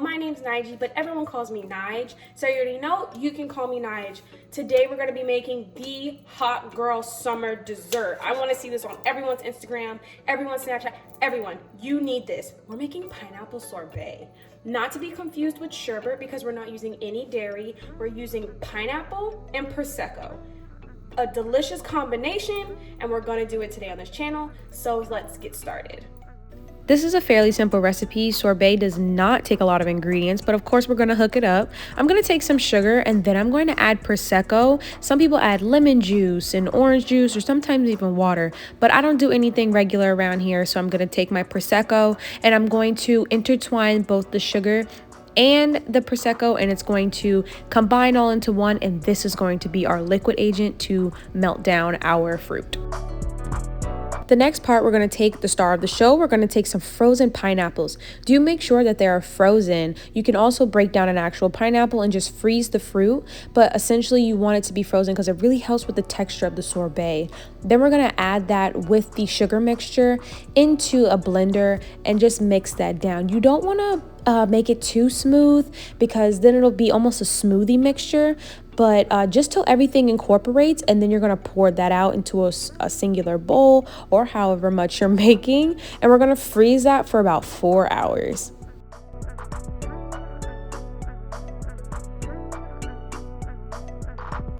My name's Nige, but everyone calls me Nige. So you already know, you can call me Nige. Today we're gonna be making the hot girl summer dessert. I wanna see this on everyone's Instagram, everyone's Snapchat, everyone. You need this. We're making pineapple sorbet. Not to be confused with sherbet because we're not using any dairy. We're using pineapple and Prosecco. A delicious combination, and we're gonna do it today on this channel. So let's get started. This is a fairly simple recipe. Sorbet does not take a lot of ingredients, but of course we're going to hook it up. I'm going to take some sugar and then I'm going to add Prosecco. Some people add lemon juice and orange juice or sometimes even water, but I don't do anything regular around here. So I'm going to take my Prosecco and I'm going to intertwine both the sugar and the Prosecco, and it's going to combine all into one, and this is going to be our liquid agent to melt down our fruit. The next part, we're going to take the star of the show. We're going to take some frozen pineapples. Do make sure that they are frozen. You can also break down an actual pineapple and just freeze the fruit, but essentially you want it to be frozen because it really helps with the texture of the sorbet. Then we're going to add that with the sugar mixture into a blender and just mix that down. You don't want to make it too smooth because then it'll be almost a smoothie mixture, but just till everything incorporates, and then you're going to pour that out into a singular bowl or however much you're making, and we're going to freeze that for about 4 hours.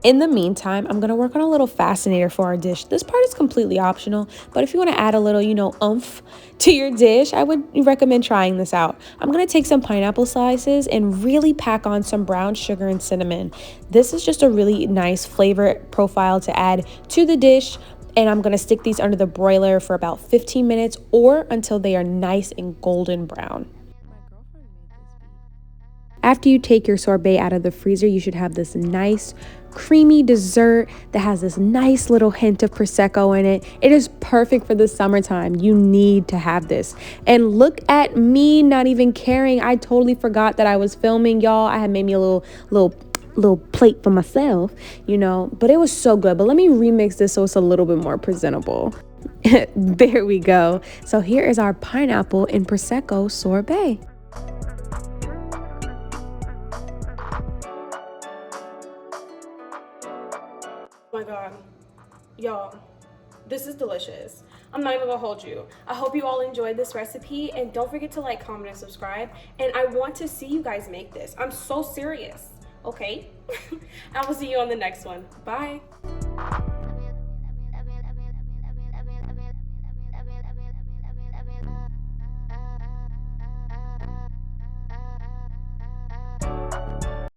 In the meantime, I'm going to work on a little fascinator for our dish. This part is completely optional, but if you want to add a little, oomph to your dish, I would recommend trying this out. I'm going to take some pineapple slices and really pack on some brown sugar and cinnamon. This is just a really nice flavor profile to add to the dish, and I'm going to stick these under the broiler for about 15 minutes or until they are nice and golden brown. After you take your sorbet out of the freezer, you should have this nice creamy dessert that has this nice little hint of Prosecco in it. It is perfect for the summertime. You need to have this. And look at me not even caring. I totally forgot that I was filming, y'all. I had made me a little plate for myself, but it was so good. But let me remix this so it's a little bit more presentable. There we go. So here is our pineapple and Prosecco sorbet. Oh my god, y'all, this is delicious. I'm not even gonna hold you. I hope you all enjoyed this recipe, and don't forget to like, comment, and subscribe. And I want to see you guys make this. I'm so serious, okay? I will see you on the next one. Bye.